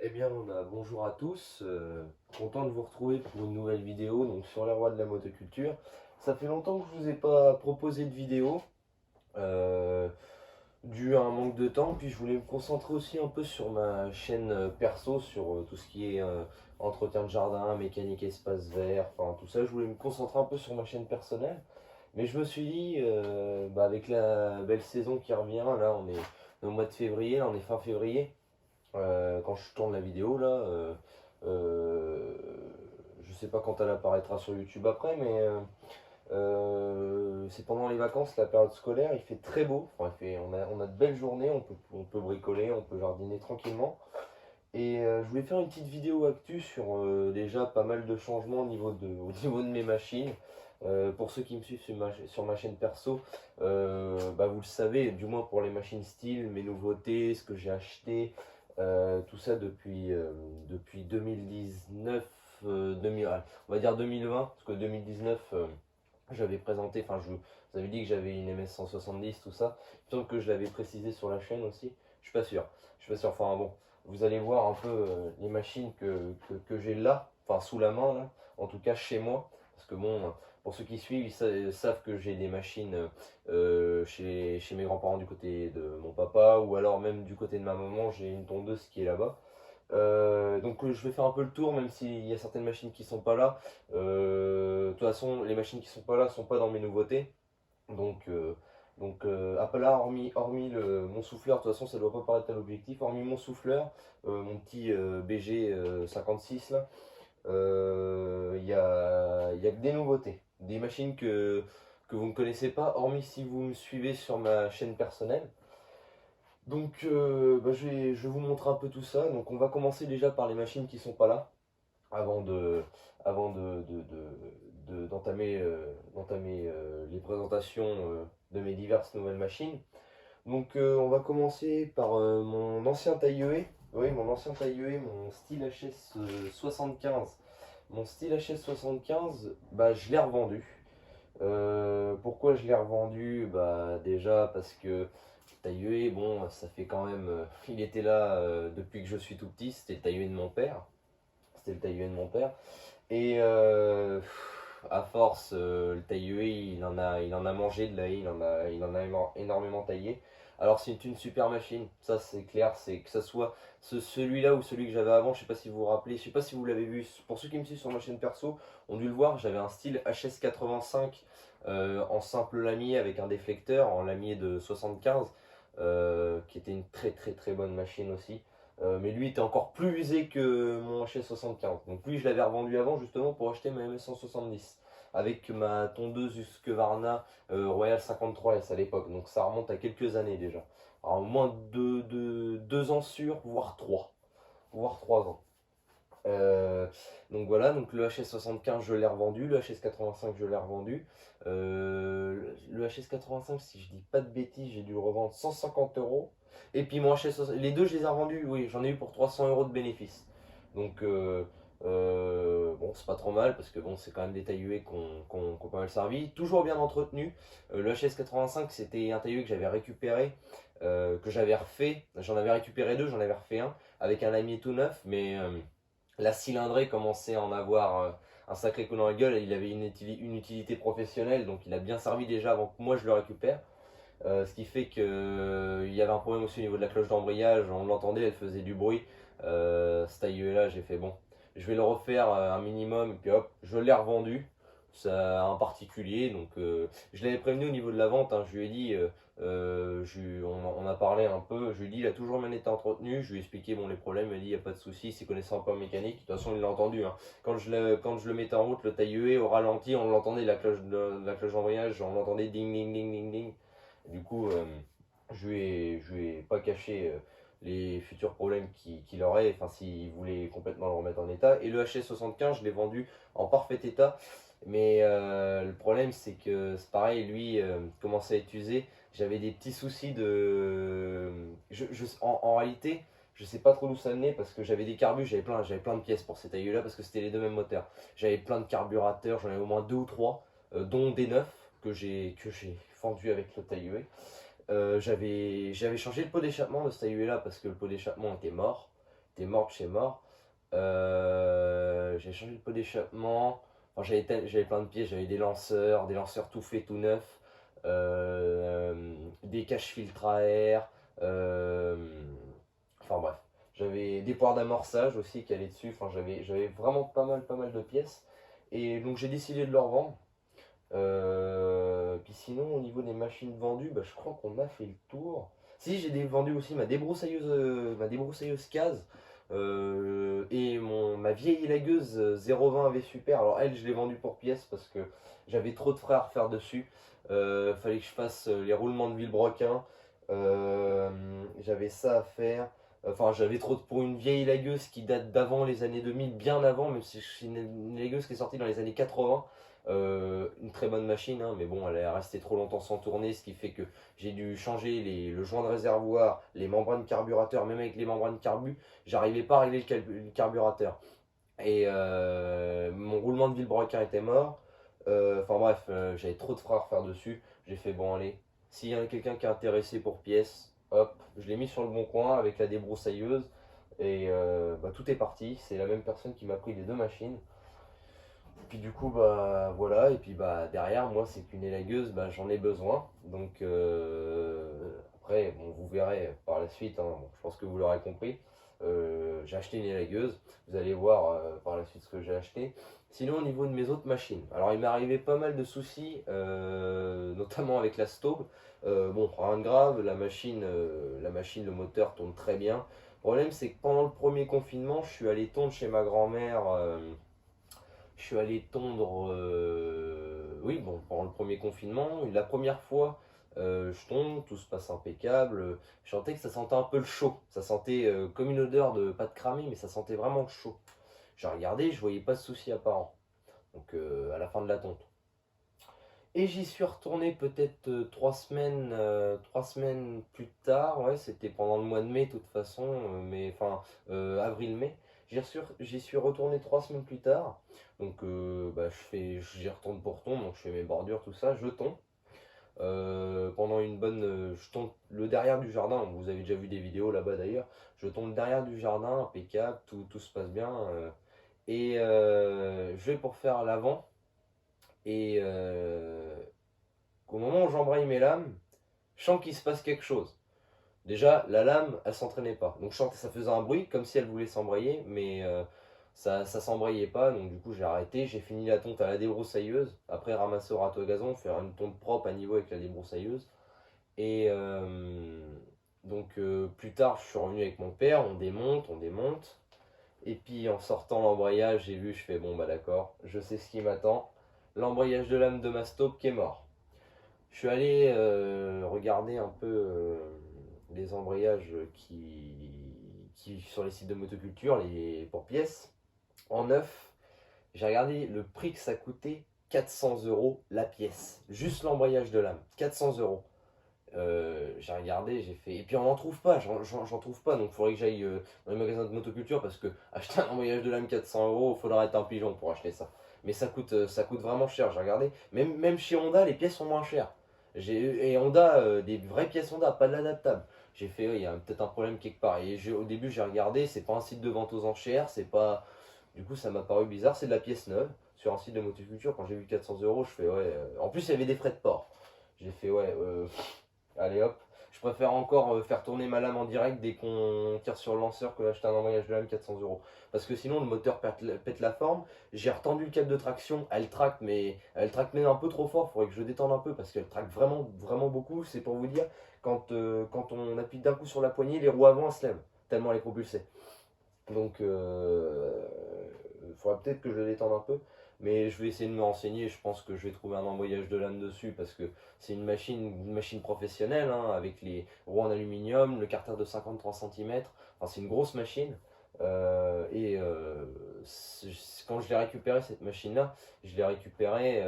Eh bien, bonjour à tous, content de vous retrouver pour une nouvelle vidéo donc sur les rois de la motoculture. Ça fait longtemps que je vous ai pas proposé de vidéo, euh, dû à un manque de temps, puis je voulais me concentrer aussi un peu sur ma chaîne perso, sur tout ce qui est entretien de jardin, mécanique espace vert, enfin tout ça. Je voulais me concentrer un peu sur ma chaîne personnelle, mais je me suis dit, avec la belle saison qui revient, là on est au mois de février, là on est fin février. Quand je tourne la vidéo là, euh, je sais pas quand elle apparaîtra sur YouTube après, mais c'est pendant les vacances, la période scolaire, il fait très beau, enfin, on a de belles journées, on peut bricoler, on peut jardiner tranquillement. Et je voulais faire une petite vidéo actu sur déjà pas mal de changements au niveau de mes machines. Pour ceux qui me suivent sur ma chaîne perso, vous le savez, du moins pour les machines style, mes nouveautés, ce que j'ai acheté, tout ça depuis 2019, 2000, on va dire 2020, parce que 2019, j'avais présenté, enfin je vous avais dit que j'avais une MS 170, tout ça. Il me semble que je l'avais précisé sur la chaîne aussi. Je suis pas sûr. Je suis pas sûr. Enfin bon, vous allez voir un peu les machines que j'ai là, enfin sous la main là, en tout cas chez moi. Parce que bon, pour ceux qui suivent, savent que j'ai des machines chez mes grands-parents du côté de mon papa, ou alors même du côté de ma maman, j'ai une tondeuse qui est là-bas. Je vais faire un peu le tour, même s'il y a certaines machines qui sont pas là. De toute façon, les machines qui sont pas là sont pas dans mes nouveautés. Donc, là, hormis mon souffleur, de toute façon, ça doit pas paraître à l'objectif. Hormis mon souffleur, mon petit BG 56 là, il y a que des nouveautés. Des machines que vous ne connaissez pas, hormis si vous me suivez sur ma chaîne personnelle. Donc, je vais vous montrer un peu tout ça. Donc, on va commencer déjà par les machines qui sont pas là, avant de, d'entamer les présentations de mes diverses nouvelles machines. Donc, on va commencer par mon ancien taille-E. Oui, mon ancien taille-E, mon style HS 75. Mon style HS 75, je l'ai revendu. Pourquoi je l'ai revendu? Déjà parce que Taïeué, bon, ça fait quand même. Il était là depuis que je suis tout petit, c'était le Taïeué de mon père. C'était le Taïeué de mon père. Et à force, le Taïeué, il en a mangé de la haie, il en a énormément taillé. Alors c'est une super machine, ça c'est clair, c'est que ça soit celui-là ou celui que j'avais avant, je sais pas si vous vous rappelez, je sais pas si vous l'avez vu, pour ceux qui me suivent sur ma chaîne perso, ont dû le voir, j'avais un style HS85 en simple lamier avec un déflecteur en lamier de 75, qui était une très très très bonne machine aussi. Mais lui était encore plus usé que mon HS75. Donc lui, je l'avais revendu avant justement pour acheter ma MS170 avec ma tondeuse Husqvarna Royal 53S à l'époque. Donc ça remonte à quelques années déjà. Alors au moins 2 ans sûrs, voire 3. Voire 3 ans. Donc voilà, donc le HS75 je l'ai revendu, le HS85 je l'ai revendu. Le HS85, si je dis pas de bêtises, j'ai dû le revendre 150 euros. Et puis mon HS, les deux je les ai revendus, oui, j'en ai eu pour 300 euros de bénéfice. Donc bon, c'est pas trop mal parce que bon, c'est quand même des taille qui ont pas mal servi. Toujours bien entretenu. Le HS85 c'était un taille que j'avais récupéré, que j'avais refait. J'en avais récupéré deux, j'en avais refait un avec un lamier tout neuf, mais la cylindrée commençait à en avoir un sacré coup dans la gueule. Il avait une utilité professionnelle, donc il a bien servi déjà avant que moi je le récupère. Ce qui fait qu'il y avait un problème aussi au niveau de la cloche d'embrayage, on l'entendait, elle faisait du bruit. Ce tailleur-là, j'ai fait bon, je vais le refaire un minimum, et puis hop, je l'ai revendu. Ça un particulier, donc je l'avais prévenu au niveau de la vente, hein, je lui ai dit, on a parlé un peu, je lui ai dit, il a toujours bien été entretenu, je lui ai expliqué bon, les problèmes, il m'a dit, il n'y a pas de souci, s'il connaissait un peu en mécanique, de toute façon il l'a entendu, hein. Quand je le mettais en route, le tailleur au ralenti, on l'entendait, la cloche d'embrayage, on l'entendait ding ding ding ding ding. Du coup, je lui ai pas caché les futurs problèmes qu'il aurait, enfin s'il voulait complètement le remettre en état. Et le HS75, je l'ai vendu en parfait état. Mais le problème, c'est que c'est pareil, lui commençait à être usé. J'avais des petits soucis de. En réalité, je sais pas trop d'où ça venait parce que j'avais des carbus, j'avais plein de pièces pour ces tailles-là parce que c'était les deux mêmes moteurs. J'avais plein de carburateurs, j'en avais au moins deux ou trois, dont des neufs que j'ai fendu avec le taille. J'avais changé le pot d'échappement de ce taille là parce que le pot d'échappement était mort. était mort de chez mort. J'ai changé le pot d'échappement. Enfin, j'avais plein de pièces, j'avais des lanceurs tout faits, tout neufs, des caches-filtres à air, euh, enfin bref. J'avais des poires d'amorçage aussi qui allaient dessus, enfin j'avais vraiment pas mal de pièces. Et donc j'ai décidé de leur vendre. Puis sinon, au niveau des machines vendues, bah, je crois qu'on a fait le tour. Si, vendu aussi ma débroussailleuse case et ma vieille élagueuse 020 V Super. Alors elle, je l'ai vendue pour pièce parce que j'avais trop de frais à refaire dessus. Fallait que je fasse les roulements de Villebrequin. Euh, j'avais ça à faire. Enfin, j'avais trop pour une vieille élagueuse qui date d'avant les années 2000, bien avant, même si c'est une élagueuse qui est sortie dans les années 80. Une très bonne machine, hein, mais bon, elle est restée trop longtemps sans tourner, ce qui fait que j'ai dû changer le joint de réservoir, les membranes carburateur, même avec les membranes carbu, j'arrivais pas à régler le carburateur. Et mon roulement de Villebrequin était mort. Enfin bref, j'avais trop de frais à refaire dessus. J'ai fait bon, allez, s'il y a quelqu'un qui est intéressé pour pièces, hop, je l'ai mis sur le bon coin avec la débroussailleuse. Et bah, tout est parti. C'est la même personne qui m'a pris les deux machines. Puis du coup, bah voilà, et puis bah derrière, moi, c'est qu'une élagueuse, bah, j'en ai besoin. Donc après, bon, vous verrez par la suite, hein, bon, je pense que vous l'aurez compris. J'ai acheté une élagueuse, vous allez voir par la suite ce que j'ai acheté. Sinon, au niveau de mes autres machines, alors il m'est arrivé pas mal de soucis, notamment avec la Staub. Bon, rien de grave, la machine, le moteur tourne très bien. Le problème, c'est que pendant le premier confinement, je suis allé tondre chez ma grand-mère. Je suis allé tondre, oui, bon, pendant le premier confinement. La première fois, je tombe, tout se passe impeccable. Je sentais que ça sentait un peu le chaud. Ça sentait comme une odeur de pâte cramée, mais ça sentait vraiment le chaud. J'ai regardé, je voyais pas de souci apparent. Donc à la fin de la tonte. Et j'y suis retourné peut-être 3 semaines plus tard. Ouais, c'était pendant le mois de mai, de toute façon, mais enfin avril-mai. J'y suis retourné 3 semaines plus tard. Donc bah, j'y retourne pour ton, donc je fais mes bordures, tout ça, je tombe. Pendant une bonne. Je tombe le derrière du jardin, vous avez déjà vu des vidéos là-bas d'ailleurs. Je tombe derrière du jardin, impeccable, tout se passe bien. Et je vais pour faire l'avant. Et au moment où j'embraye mes lames, je sens qu'il se passe quelque chose. Déjà, la lame, elle s'entraînait pas. Donc je sens que ça faisait un bruit, comme si elle voulait s'embrayer, mais ça s'embrayait pas. Donc du coup, j'ai arrêté. J'ai fini la tonte à la débroussailleuse. Après, ramasser au râteau à gazon, faire une tonte propre à niveau avec la débroussailleuse. Et donc plus tard, je suis revenu avec mon père. On démonte, on démonte. Et puis en sortant l'embrayage, j'ai vu, je fais bon, bah d'accord, je sais ce qui m'attend. L'embrayage de lame de ma stop qui est mort. Je suis allé regarder un peu les embrayages qui sur les sites de motoculture, pour pièces, en neuf. J'ai regardé le prix que ça coûtait, 400 euros la pièce. Juste l'embrayage de lame, 400 euros. J'ai regardé, j'ai fait. Et puis on n'en trouve pas, j'en trouve pas. Donc il faudrait que j'aille dans les magasins de motoculture parce que acheter un embrayage de lame 400 euros, il faudra être un pigeon pour acheter ça. Mais ça coûte vraiment cher, j'ai regardé. Même chez Honda, les pièces sont moins chères. Et Honda, des vraies pièces Honda, pas de l'adaptable. J'ai fait, il y a peut-être un problème quelque part. Et au début, j'ai regardé, c'est pas un site de vente aux enchères, c'est pas. Du coup, ça m'a paru bizarre, c'est de la pièce neuve sur un site de motoculture. Quand j'ai vu 400 euros, je fais, ouais. En plus, il y avait des frais de port. J'ai fait, ouais. Allez hop. Je préfère encore faire tourner ma lame en direct dès qu'on tire sur le lanceur que d'acheter un embrayage de lame 400 euros. Parce que sinon le moteur pète la forme. J'ai retendu le câble de traction, elle tracte même un peu trop fort. Il faudrait que je détende un peu parce qu'elle traque vraiment, vraiment beaucoup. C'est pour vous dire, quand on appuie d'un coup sur la poignée, les roues avant elles se lèvent, tellement elle est propulsée. Donc il faudra peut-être que je le détende un peu. Mais je vais essayer de me renseigner. Je pense que je vais trouver un embrayage de lame dessus parce que c'est une machine professionnelle hein, avec les roues en aluminium, le carter de 53 cm. Enfin, c'est une grosse machine. Et quand je l'ai récupéré cette machine-là, je l'ai récupérée.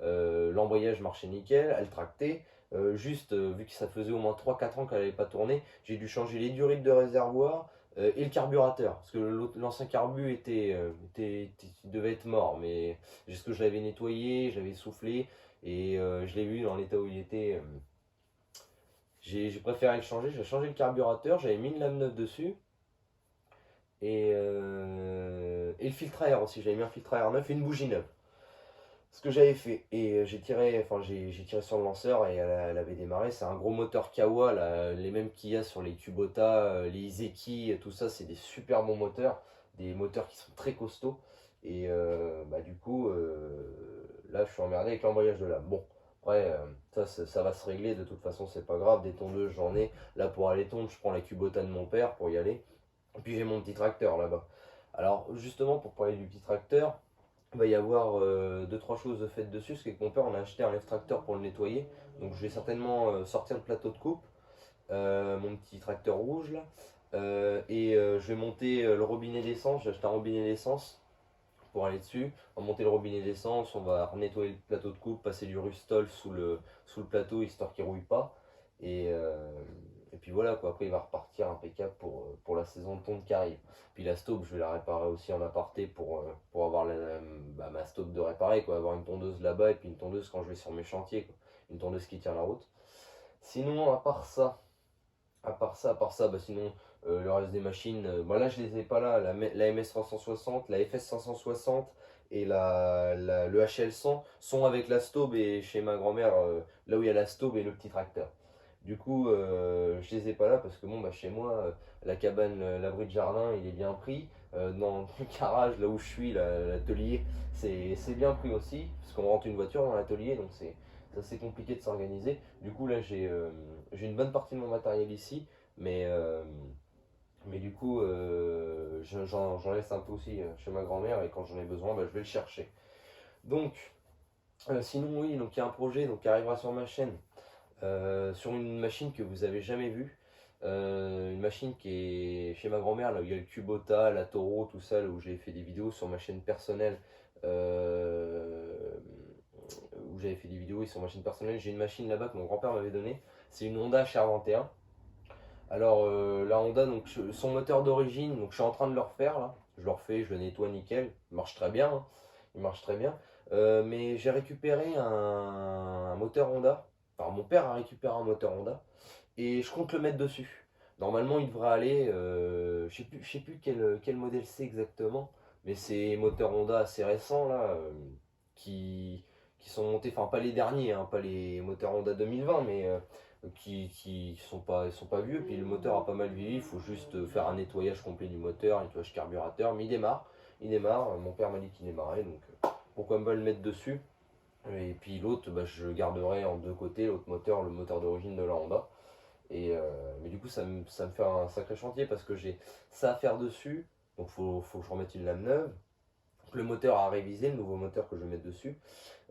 L'embrayage marchait nickel, elle tractait. Juste, vu que ça faisait au moins 3 4 ans qu'elle n'avait pas tourné, j'ai dû changer les durites de réservoir et le carburateur. Parce que l'ancien carbu devait être mort. Mais juste que je l'avais nettoyé, j'avais soufflé et je l'ai vu dans l'état où il était. J'ai préféré le changer. J'ai changé le carburateur, j'avais mis une lame neuve dessus. et le filtre à air aussi. J'avais mis un filtre à air neuf et une bougie neuve. Ce que j'avais fait. Et j'ai tiré sur le lanceur et elle avait démarré. C'est un gros moteur Kawa, là, les mêmes qu'il y a sur les Kubota, les Izeki, tout ça, c'est des super bons moteurs. Des moteurs qui sont très costauds. Et du coup, là, je suis emmerdé avec l'embrayage de lame. Bon, après, ça va se régler. De toute façon, c'est pas grave. Des tondeuses, j'en ai. Là, pour aller tondre, je prends la Kubota de mon père pour y aller. Et puis, j'ai mon petit tracteur là-bas. Alors, justement, pour parler du petit tracteur, il va y avoir deux trois choses de faites dessus, parce qu'avec mon père on a acheté un lève tracteur pour le nettoyer, donc je vais certainement sortir le plateau de coupe, mon petit tracteur rouge là, je vais monter le robinet d'essence. J'ai acheté un robinet d'essence pour aller dessus, on va monter le robinet d'essence, on va nettoyer le plateau de coupe, passer du Rustol sous le plateau histoire qu'il rouille pas, et, euh, et puis voilà quoi, après il va repartir impeccable pour la saison de tonte qui arrive. Puis la staupe, je vais la réparer aussi en aparté pour avoir ma staupe de réparer, quoi, avoir une tondeuse là-bas et puis une tondeuse quand je vais sur mes chantiers, quoi. Une tondeuse qui tient la route. Sinon, sinon, le reste des machines, là je les ai pas là, la MS 360, la FS 560 et le HL 100 sont avec la Staub et chez ma grand-mère, là où il y a la Staub et le petit tracteur. Du coup, je les ai pas là parce que bon, chez moi, la cabane, l'abri de jardin, il est bien pris. Dans le garage, là où je suis, l'atelier, c'est bien pris aussi, parce qu'on rentre une voiture dans l'atelier, donc c'est assez compliqué de s'organiser. Du coup, là, j'ai une bonne partie de mon matériel ici, mais, euh, mais du coup, j'en laisse un peu aussi chez ma grand-mère, et quand j'en ai besoin, je vais le chercher. Donc, sinon, oui, donc il y a un projet donc, qui arrivera sur ma chaîne, sur une machine que vous avez jamais vue. Une machine qui est chez ma grand-mère, là où il y a le Kubota, la Toro, tout ça, là où j'ai fait des vidéos sur ma chaîne personnelle. Où j'avais fait des vidéos et sur ma chaîne personnelle. J'ai une machine là-bas que mon grand-père m'avait donnée. C'est une Honda HR21. Alors la Honda, donc son moteur d'origine, donc je suis en train de le refaire là. Je le refais, je le nettoie nickel. Il marche très bien, hein. Il marche très bien. Mais j'ai récupéré un moteur Honda. Enfin, mon père a récupéré un moteur Honda et je compte le mettre dessus. Normalement, il devrait aller, je sais plus quel modèle c'est exactement, mais c'est moteur Honda assez récents là, qui, qui sont montés, enfin pas les derniers, hein, pas les moteurs Honda 2020, mais qui sont pas vieux. Puis le moteur a pas mal vieilli, il faut juste faire un nettoyage complet du moteur, nettoyage carburateur, mais il démarre. Mon père m'a dit qu'il démarrait, donc pourquoi pas le mettre dessus. Et puis l'autre, je garderai en deux côtés, l'autre moteur, le moteur d'origine de la Honda. Mais du coup, ça me fait un sacré chantier parce que j'ai ça à faire dessus. Donc, faut que je remette une lame neuve. Donc, le moteur à réviser, le nouveau moteur que je vais mettre dessus.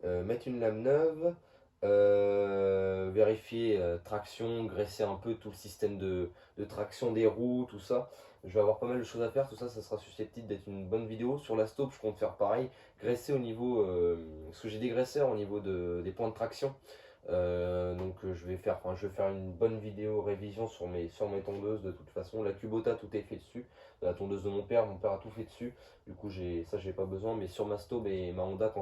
Mettre une lame neuve. Vérifier traction, graisser un peu tout le système de traction des roues, tout ça. Je vais avoir pas mal de choses à faire. Tout ça, ça sera susceptible d'être une bonne vidéo. Sur la stop, je compte faire pareil. Graisser au niveau. Parce que j'ai des graisseurs au niveau des points de traction. Je vais faire une bonne vidéo révision sur mes tondeuses de toute façon. La Kubota, tout est fait dessus. La tondeuse de mon père a tout fait dessus. Du coup, j'ai pas besoin. Mais sur ma Staub et ma Honda,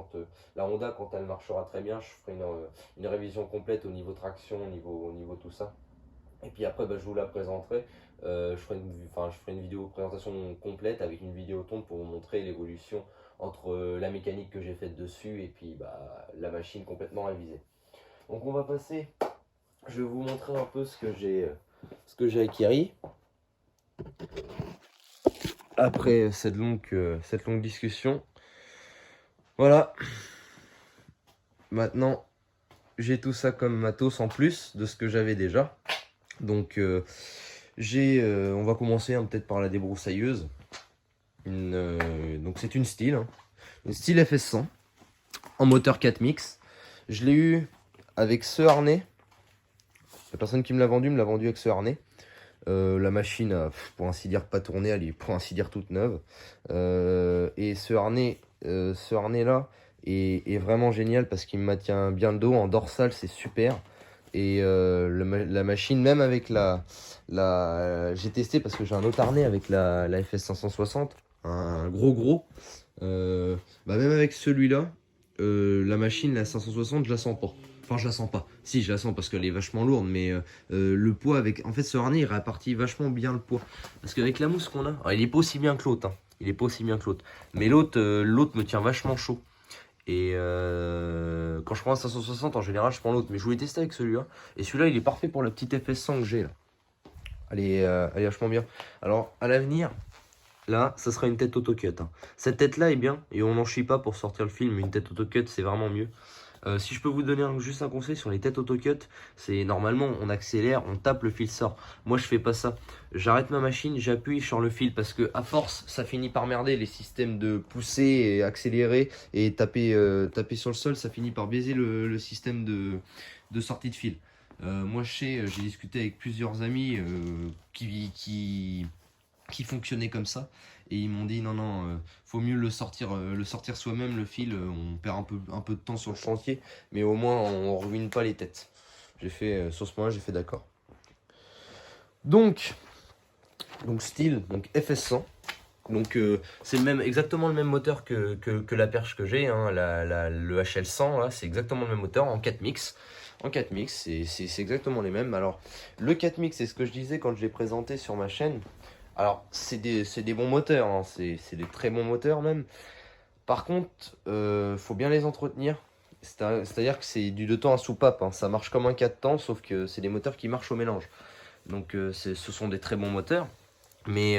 la Honda, quand elle marchera très bien, je ferai une révision complète au niveau traction, au niveau tout ça. Et puis après, je vous la présenterai. Je ferai une vidéo présentation complète avec une vidéo tonde pour vous montrer l'évolution entre la mécanique que j'ai faite dessus et puis la machine complètement révisée. Donc on va passer, je vais vous montrer un peu ce que j'ai acquis après cette longue discussion. Voilà, maintenant j'ai tout ça comme matos en plus de ce que j'avais déjà. Donc on va commencer peut-être par la débroussailleuse. Donc c'est une Stihl, hein. Une Stihl FS100 en moteur 4 mix. Je l'ai eu avec ce harnais. La personne qui me l'a vendu avec ce harnais. La machine a, pour ainsi dire, pas tourné, elle est pour ainsi dire toute neuve. Et ce harnais là est vraiment génial parce qu'il me maintient bien le dos. En dorsale, c'est super. Et la machine, même avec j'ai testé parce que j'ai un autre harnais avec la FS 560, un gros. Même avec celui-là, la machine, la 560, je la sens pas. Enfin, je la sens pas. Si, je la sens parce qu'elle est vachement lourde, mais le poids avec. En fait, ce harnais, il répartit vachement bien le poids. Parce qu'avec la mousse qu'on a, alors, il est pas aussi bien que l'autre. Hein. Il est pas aussi bien que l'autre. Mais l'autre me tient vachement chaud. Et quand je prends un 560, en général, je prends l'autre. Mais je voulais tester avec celui-là. Et celui-là, il est parfait pour la petite FS100 que j'ai là. Elle est vachement bien. Alors, à l'avenir, là, ça sera une tête autocut. Hein. Cette tête-là est bien. Et on n'en chie pas pour sortir le film. Une tête autocut, c'est vraiment mieux. Si je peux vous donner juste un conseil sur les têtes autocut, c'est normalement on accélère, on tape, le fil sort. Moi je fais pas ça. J'arrête ma machine, j'appuie sur le fil parce que à force ça finit par merder les systèmes de pousser et accélérer et taper sur le sol, ça finit par baiser le système de sortie de fil. Moi je sais, j'ai discuté avec plusieurs amis qui fonctionnaient comme ça. Et ils m'ont dit non, faut mieux le sortir soi-même, le fil. On perd un peu de temps sur le chantier, mais au moins on ruine pas les têtes. J'ai fait, sur ce point-là, j'ai fait d'accord. Donc style, donc FS100. Donc c'est exactement le même moteur que la perche que j'ai, hein, le HL100, là, c'est exactement le même moteur en 4 mix. En 4 mix, c'est exactement les mêmes. Alors, le 4 mix, c'est ce que je disais quand je l'ai présenté sur ma chaîne. Alors, c'est des bons moteurs, hein, c'est des très bons moteurs même. Par contre, faut bien les entretenir. C'est-à-dire que c'est du 2 temps à soupape, hein. Ça marche comme un 4 temps, sauf que c'est des moteurs qui marchent au mélange. Donc, ce sont des très bons moteurs. Mais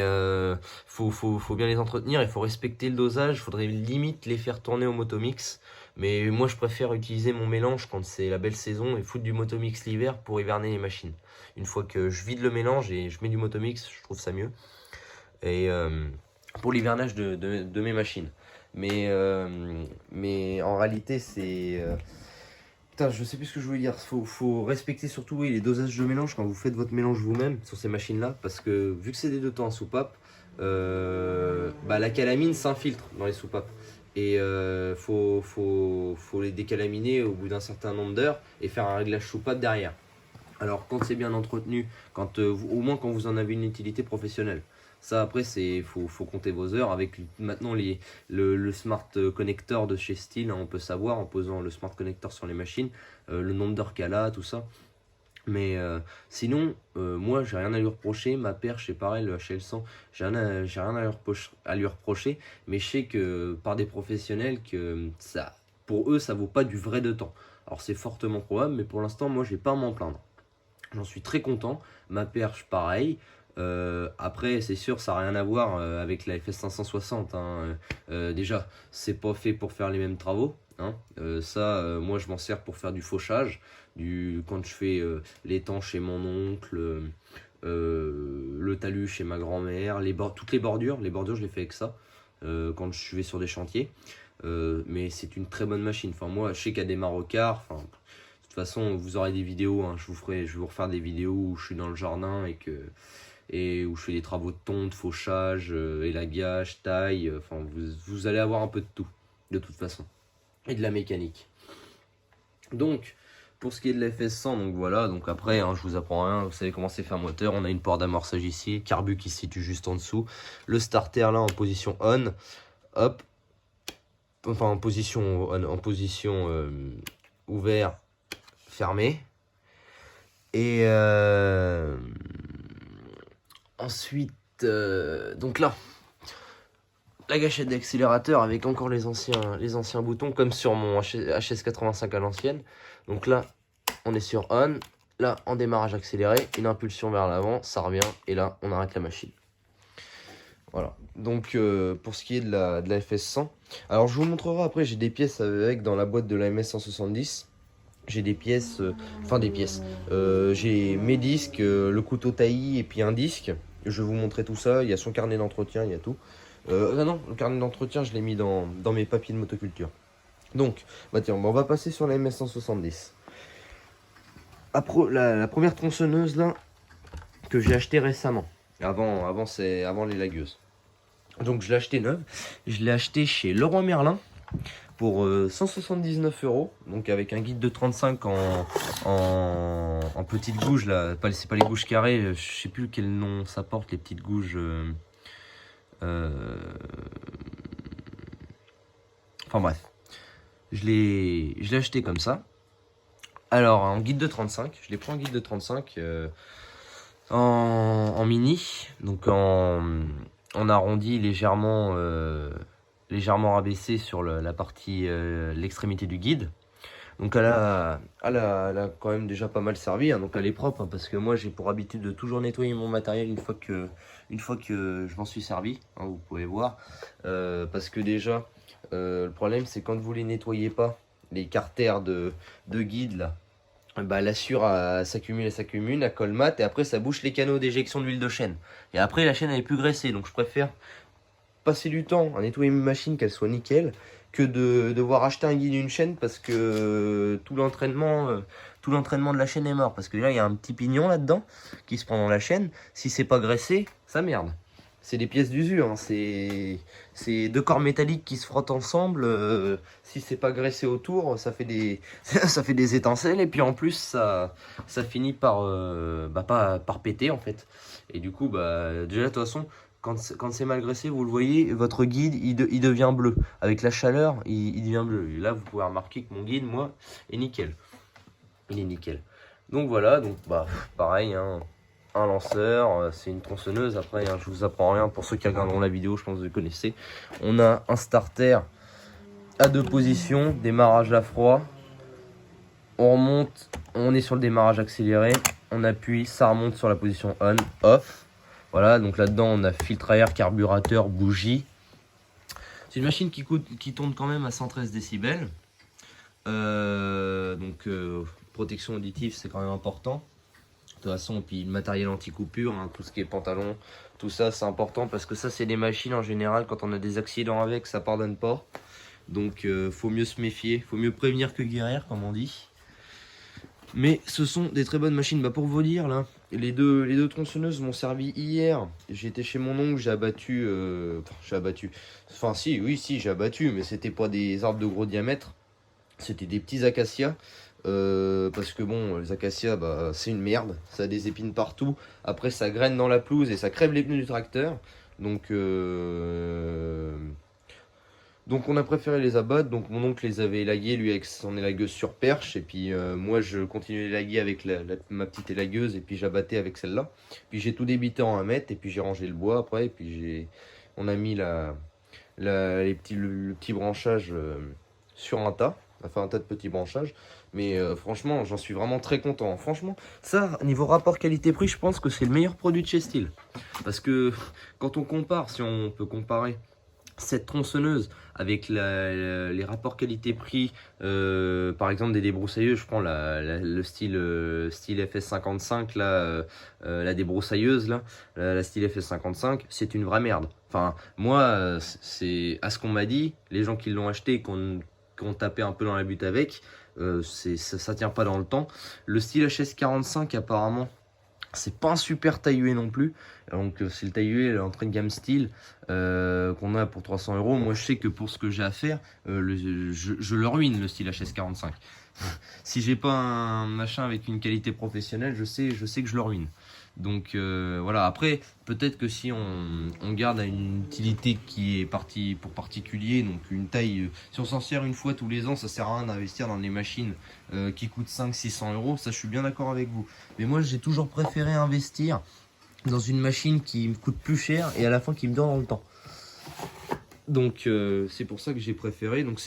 faut bien les entretenir, il faut respecter le dosage, il faudrait limite les faire tourner au Motomix. Mais moi je préfère utiliser mon mélange quand c'est la belle saison et foutre du Motomix l'hiver pour hiverner les machines. Une fois que je vide le mélange et je mets du Motomix, je trouve ça mieux. Et pour l'hivernage de mes machines. Mais en réalité c'est... Putain, je sais plus ce que je voulais dire. Faut respecter surtout oui, les dosages de mélange quand vous faites votre mélange vous-même sur ces machines-là. Parce que vu que c'est des 2 temps à soupape, la calamine s'infiltre dans les soupapes. Et faut les décalaminer au bout d'un certain nombre d'heures et faire un réglage soupape derrière. Alors quand c'est bien entretenu, au moins quand vous en avez une utilité professionnelle. Ça après faut compter vos heures avec maintenant le smart connector de chez Steel, hein, on peut savoir en posant le smart connector sur les machines le nombre d'heures qu'elle a, tout ça. Mais sinon moi j'ai rien à lui reprocher, ma perche c'est pareil, le HL100, j'ai rien à lui reprocher, mais je sais que par des professionnels que ça, pour eux ça vaut pas du vrai 2 temps. Alors c'est fortement probable, mais pour l'instant moi j'ai pas à m'en plaindre. J'en suis très content. Ma perche, pareil. Après, c'est sûr, ça n'a rien à voir avec la FS560. Hein. Déjà, c'est pas fait pour faire les mêmes travaux. Hein. Moi, je m'en sers pour faire du fauchage. Quand je fais l'étang chez mon oncle, le talus chez ma grand-mère, toutes les bordures, je les fais avec ça quand je vais sur des chantiers. Mais c'est une très bonne machine. Enfin, moi, je sais qu'il y a des marocards. Enfin, de toute façon, vous aurez des vidéos, hein, je vais vous refaire des vidéos où je suis dans le jardin et où je fais des travaux de tonte, fauchage, élagage, taille. Enfin, vous allez avoir un peu de tout, de toute façon. Et de la mécanique. Donc, pour ce qui est de la FS100, donc voilà, donc après, hein, je vous apprends rien, vous savez comment c'est fait un moteur. On a une porte d'amorçage ici, carbu qui se situe juste en dessous. Le starter là en position on, hop. Enfin, en position ouvert, fermé. Et ensuite, donc là, la gâchette d'accélérateur avec encore les anciens boutons comme sur mon HS85 à l'ancienne. Donc là, on est sur on. Là, en démarrage accéléré, une impulsion vers l'avant, ça revient. Et là, on arrête la machine. Voilà. Donc, pour ce qui est de la FS100, alors je vous montrerai après, j'ai des pièces avec dans la boîte de la MS170. J'ai des pièces, j'ai mes disques, le couteau taillis et puis un disque. Je vais vous montrer tout ça. Il y a son carnet d'entretien, il y a tout. Non, le carnet d'entretien, je l'ai mis dans mes papiers de motoculture. Donc, on va passer sur la MS170. La première tronçonneuse là que j'ai acheté récemment, avant les lagueuses. Donc je l'ai acheté neuve. Je l'ai acheté chez Leroy Merlin pour 179 €, donc avec un guide de 35 en petites gouges là, c'est pas les gouges carrées, je sais plus quel nom ça porte, les petites gouges. Enfin bref, je l'ai acheté comme ça. Alors, en guide de 35, je l'ai pris en guide de 35 en mini, donc en arrondi légèrement rabaissé sur la partie, l'extrémité du guide. Donc elle a quand même déjà pas mal servi, hein, donc elle est propre, hein, parce que moi j'ai pour habitude de toujours nettoyer mon matériel une fois que je m'en suis servi, hein, vous pouvez voir. Parce que déjà, le problème c'est quand vous les nettoyez pas, les carters de guide là, bah, la sueur s'accumule, elle colmate et après ça bouche les canaux d'éjection d'huile de chêne. Et après la chaîne elle est plus graissée, donc je préfère passer du temps à nettoyer mes machines, qu'elles soient nickel, que de devoir acheter un guide d'une chaîne parce que tout l'entraînement de la chaîne est mort. Parce que là, il y a un petit pignon là-dedans qui se prend dans la chaîne. Si c'est pas graissé, ça merde. C'est des pièces d'usure, hein. C'est deux corps métalliques qui se frottent ensemble. Si c'est pas graissé autour, ça fait ça fait des étincelles. Et puis en plus, ça finit par péter en fait. Et du coup, déjà, de toute façon, quand c'est mal graissé, vous le voyez, votre guide, il devient bleu. Avec la chaleur, il devient bleu. Et là, vous pouvez remarquer que mon guide, moi, est nickel. Il est nickel. Donc voilà, donc pareil, hein, un lanceur, c'est une tronçonneuse. Après, hein, je vous apprends rien. Pour ceux qui regarderont la vidéo, je pense que vous connaissez. On a un starter à 2 positions, démarrage à froid. On remonte, on est sur le démarrage accéléré. On appuie, ça remonte sur la position on, off. Voilà, donc là-dedans, on a filtre à air, carburateur, bougie. C'est une machine qui tourne quand même à 113 décibels. Protection auditive, c'est quand même important. De toute façon, puis le matériel anti-coupure, hein, tout ce qui est pantalon, tout ça, c'est important parce que ça, c'est des machines en général, quand on a des accidents avec, ça pardonne pas. Donc, faut mieux se méfier, faut mieux prévenir que guérir, comme on dit. Mais ce sont des très bonnes machines. Pour vous dire, là, les deux tronçonneuses m'ont servi hier. J'étais chez mon oncle, j'ai abattu. Enfin, si, oui, si, j'ai abattu, mais c'était pas des arbres de gros diamètre. C'était des petits acacias. Parce que bon, les acacias, c'est une merde. Ça a des épines partout. Après, ça graine dans la pelouse et ça crève les pneus du tracteur. Donc on a préféré les abattre, donc mon oncle les avait élagués, lui avec son élagueuse sur perche, et puis moi je continuais l'élaguer avec ma petite élagueuse, et puis j'abattais avec celle-là. Puis j'ai tout débité en 1 mètre, et puis j'ai rangé le bois après, et puis on a mis le petit branchage sur un tas, enfin un tas de petits branchages. Mais franchement, j'en suis vraiment très content. Franchement, ça, niveau rapport qualité-prix, je pense que c'est le meilleur produit de chez Stihl. Parce que quand on compare, si on peut comparer cette tronçonneuse avec les rapports qualité-prix, par exemple des débroussailleuses, je prends le style FS55 là, la débroussailleuse là, la style FS55, c'est une vraie merde. Enfin moi, c'est à ce qu'on m'a dit, les gens qui l'ont acheté, qui ont tapé un peu dans la butte avec, ça tient pas dans le temps. Le style HS45 apparemment, c'est pas un super taille-huée non plus. Donc c'est le taille-huée, l'entrée de gamme Stihl qu'on a pour 300 euros. Moi je sais que pour ce que j'ai à faire, je le ruine le Stihl HS45. Si j'ai pas un machin avec une qualité professionnelle, je sais que je le ruine. Donc voilà, après peut-être que si on garde à une utilité qui est partie pour particulier, donc une taille, si on s'en sert une fois tous les ans, ça sert à rien d'investir dans des machines qui coûtent 500-600 euros, ça je suis bien d'accord avec vous. Mais moi j'ai toujours préféré investir dans une machine qui me coûte plus cher et à la fin qui me donne dans le temps. Donc c'est pour ça que j'ai préféré. Donc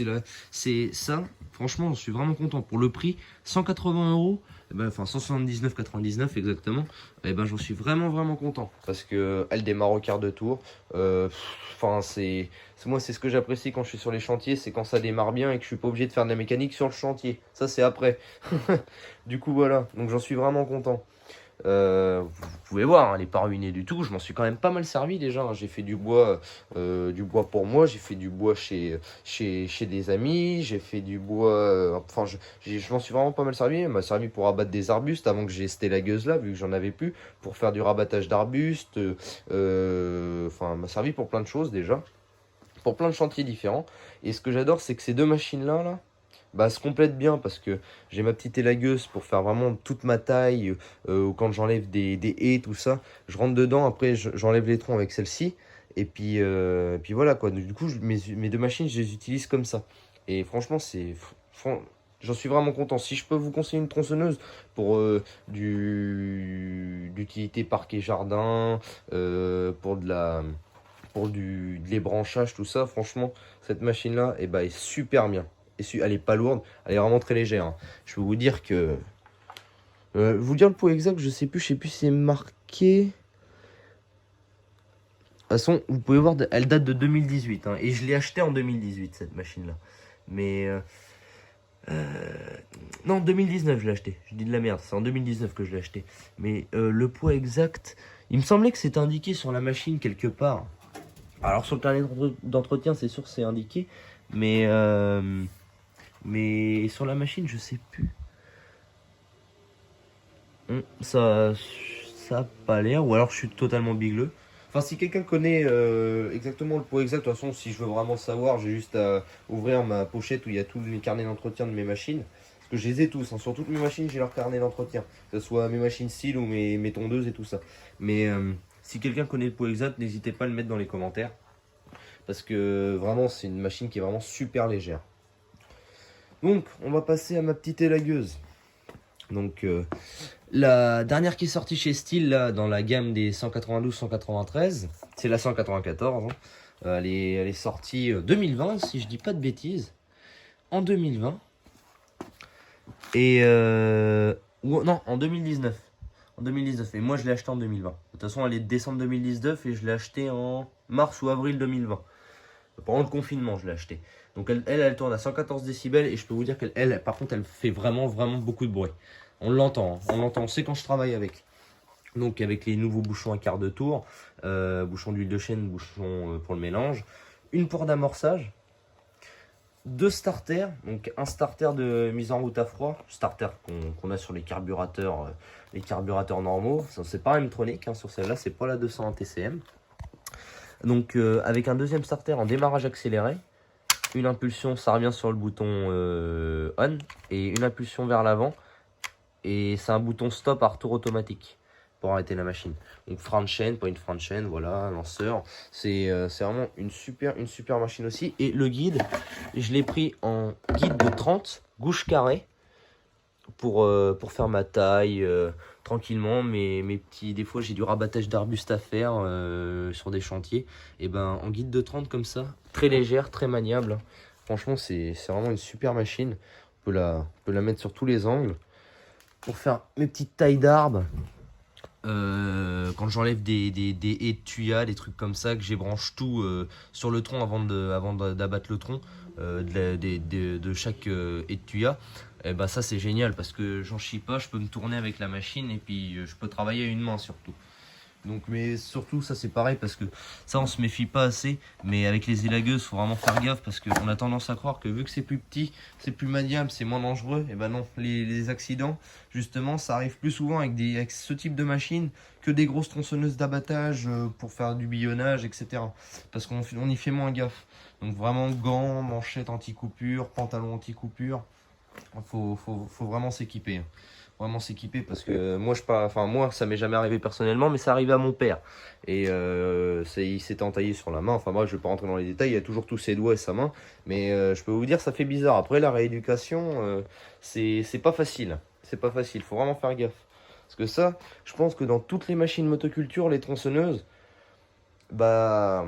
c'est ça, franchement je suis vraiment content. Pour le prix, 180 euros, enfin 179,99 exactement, et j'en suis vraiment content. Parce que elle démarre au quart de tour. Enfin moi c'est ce que j'apprécie quand je suis sur les chantiers, c'est quand ça démarre bien et que je suis pas obligé de faire de la mécanique sur le chantier. Ça c'est après. Du coup voilà, donc j'en suis vraiment content. Vous pouvez voir, hein, elle n'est pas ruinée du tout. Je m'en suis quand même pas mal servi déjà, hein. J'ai fait du bois pour moi, j'ai fait du bois chez des amis, j'ai fait du bois. Enfin, je m'en suis vraiment pas mal servi. Elle m'a servi pour abattre des arbustes avant que j'ai cette élagueuse là, vu que j'en avais plus, pour faire du rabattage d'arbustes. Enfin, elle m'a servi pour plein de choses déjà, pour plein de chantiers différents. Et ce que j'adore, c'est que ces deux machines là, se complète bien parce que j'ai ma petite élagueuse pour faire vraiment toute ma taille, ou quand j'enlève des haies, tout ça, je rentre dedans, après j'enlève les troncs avec celle-ci, et puis voilà quoi. Du coup, mes deux machines, je les utilise comme ça. Et franchement, J'en suis vraiment content. Si je peux vous conseiller une tronçonneuse pour d'utilité parc et jardin, pour de l'ébranchage, tout ça, franchement, cette machine-là, eh ben, est super bien. Elle est pas lourde, elle est vraiment très légère, hein. Je peux vous dire que... vous dire le poids exact, je sais plus si c'est marqué. De toute façon, vous pouvez voir, elle date de 2018, hein, et je l'ai acheté en 2018, cette machine-là. Mais... non, 2019 je l'ai acheté. Je dis de la merde, c'est en 2019 que je l'ai acheté. Mais le poids exact, il me semblait que c'était indiqué sur la machine quelque part. Alors sur le carnet d'entretien, c'est sûr que c'est indiqué. Mais sur la machine, je sais plus. Ça a pas l'air, ou alors je suis totalement bigleux. Enfin, si quelqu'un connaît exactement le poids exact, de toute façon, si je veux vraiment savoir, j'ai juste à ouvrir ma pochette où il y a tous mes carnets d'entretien de mes machines. Parce que je les ai tous, hein. Sur toutes mes machines, j'ai leur carnet d'entretien. Que ce soit mes machines style ou mes tondeuses et tout ça. Mais si quelqu'un connaît le poids exact, n'hésitez pas à le mettre dans les commentaires. Parce que vraiment, c'est une machine qui est vraiment super légère. Donc, on va passer à ma petite élagueuse. Donc, la dernière qui est sortie chez Steel, là, dans la gamme des 192-193, c'est la 194. Hein. Elle est sortie 2020, si je dis pas de bêtises. En 2020. Et... non, en 2019. En 2019. Et moi, je l'ai acheté en 2020. De toute façon, elle est de décembre 2019 et je l'ai acheté en mars ou avril 2020. Pendant le confinement, je l'ai acheté. Donc elle tourne à 114 décibels et je peux vous dire qu'elle, par contre, elle fait vraiment, vraiment beaucoup de bruit. On l'entend, hein. On sait quand je travaille avec. Donc avec les nouveaux bouchons à quart de tour, bouchon d'huile de chêne, bouchon pour le mélange, une porte d'amorçage, deux starters, donc un starter de mise en route à froid, starter qu'on a sur les carburateurs normaux. C'est pas M-Tronic, hein, sur celle-là, c'est pas la 200 TCM. Donc avec un deuxième starter en démarrage accéléré, une impulsion, ça revient sur le bouton on, et une impulsion vers l'avant, et c'est un bouton stop à retour automatique pour arrêter la machine. Donc frein de chaîne, point frein de chaîne, voilà, lanceur. C'est vraiment une super machine aussi. Et le guide, je l'ai pris en guide de 30, gauche carré, pour faire ma taille tranquillement. Mes petits, des fois j'ai du rabattage d'arbustes à faire sur des chantiers. Et ben en guide de 30 comme ça, très légère, très maniable. Franchement, c'est vraiment une super machine. On peut la mettre sur tous les angles. Pour faire mes petites tailles d'arbres, quand j'enlève des haies de tuyas, des trucs comme ça, que j'ébranche tout sur le tronc avant d'abattre le tronc de chaque haie de tuya, et ben ça c'est génial parce que j'en chie pas, je peux me tourner avec la machine et puis je peux travailler à une main surtout. Donc, mais surtout ça c'est pareil parce que ça on se méfie pas assez, mais avec les élagueuses faut vraiment faire gaffe parce qu'on a tendance à croire que vu que c'est plus petit, c'est plus maniable, c'est moins dangereux. Et ben non, les accidents justement ça arrive plus souvent avec ce type de machine que des grosses tronçonneuses d'abattage pour faire du billonnage, etc. Parce qu'on y fait moins gaffe. Donc vraiment gants, manchettes anti-coupure, pantalons anti-coupure, faut vraiment s'équiper. Vraiment s'équiper parce que moi ça m'est jamais arrivé personnellement, mais ça arrivait à mon père et il s'était entaillé sur la main. Enfin moi je vais pas rentrer dans les détails, il a toujours tous ses doigts et sa main, mais je peux vous dire ça fait bizarre. Après la rééducation c'est pas facile, faut vraiment faire gaffe parce que ça je pense que dans toutes les machines motoculture, les tronçonneuses, bah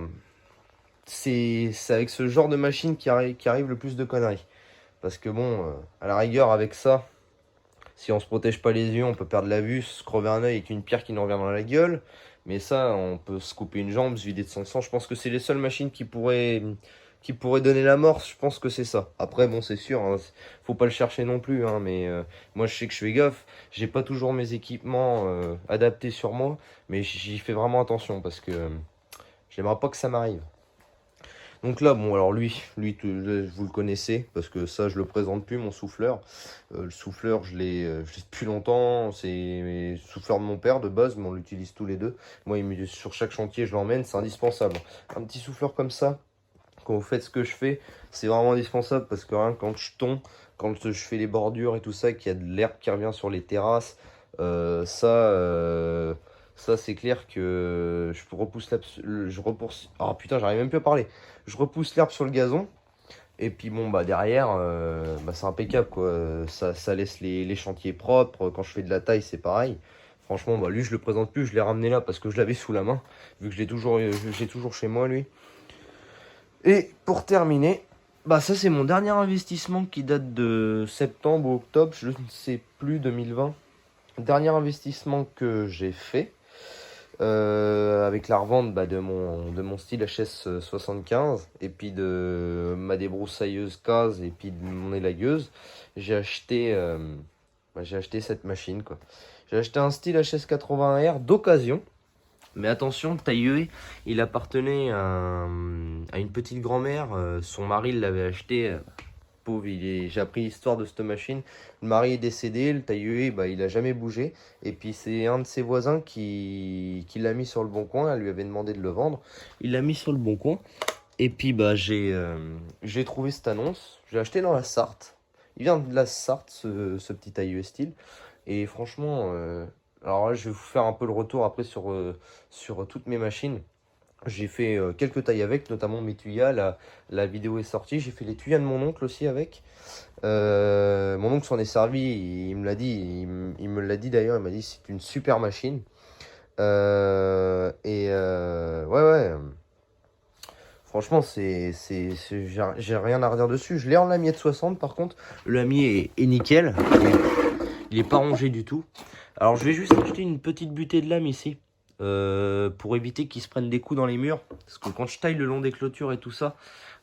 c'est avec ce genre de machine qui arrive le plus de conneries parce que bon à la rigueur avec ça, si on se protège pas les yeux, on peut perdre la vue, se crever un œil avec une pierre qui nous revient dans la gueule. Mais ça, on peut se couper une jambe, se vider de son sang. Je pense que c'est les seules machines qui pourraient donner la mort. Je pense que c'est ça. Après, bon, c'est sûr, hein, faut pas le chercher non plus. Hein, mais moi, je sais que je fais gaffe. J'ai pas toujours mes équipements adaptés sur moi. Mais j'y fais vraiment attention parce que j'aimerais pas que ça m'arrive. Donc là, bon, alors lui, vous le connaissez, parce que ça, je le présente plus, mon souffleur. Le souffleur, je l'ai depuis longtemps. C'est le souffleur de mon père, de base, mais on l'utilise tous les deux. Moi, sur chaque chantier, je l'emmène, c'est indispensable. Un petit souffleur comme ça, quand vous faites ce que je fais, c'est vraiment indispensable, parce que rien, quand je tonds, quand je fais les bordures et tout ça, qu'il y a de l'herbe qui revient sur les terrasses, ça, c'est clair que je repousse. Oh putain, j'arrive même plus à parler. Je repousse l'herbe sur le gazon Et puis bon, bah derrière, c'est impeccable quoi. Ça laisse les chantiers propres. Quand je fais de la taille, c'est pareil. Franchement, bah lui, je le présente plus. Je l'ai ramené là parce que je l'avais sous la main. Vu que j'ai toujours chez moi, lui. Et pour terminer, bah ça, c'est mon dernier investissement qui date de septembre ou octobre. Je ne sais plus, 2020. Dernier investissement que j'ai fait. Avec la revente de mon style HS75 et puis de ma débroussailleuse case et puis de mon élagueuse, j'ai acheté, j'ai acheté cette machine quoi. J'ai acheté un style HS80R d'occasion, mais attention, tailleur, il appartenait à une petite grand-mère, son mari l'avait acheté. Pauvre, j'ai appris l'histoire de cette machine. Le mari est décédé, le tailleur, il a jamais bougé. Et puis c'est un de ses voisins qui l'a mis sur le bon coin. Elle lui avait demandé de le vendre. Il l'a mis sur le bon coin. Et puis j'ai trouvé cette annonce. Je l'ai acheté dans la Sarthe. Il vient de la Sarthe, ce petit tailleur style. Et franchement, alors là, je vais vous faire un peu le retour après sur toutes mes machines. J'ai fait quelques tailles avec, notamment mes tuyas. La vidéo est sortie. J'ai fait les tuyas de mon oncle aussi avec. Mon oncle s'en est servi. Il me l'a dit. Il me l'a dit d'ailleurs. Il m'a dit c'est une super machine. Ouais. Franchement, j'ai rien à redire dessus. Je l'ai en lamier de 60 par contre. Le lamier est nickel. Il est pas rongé du tout. Alors je vais juste acheter une petite butée de lame ici. Pour éviter qu'ils se prennent des coups dans les murs. Parce que quand je taille le long des clôtures et tout ça,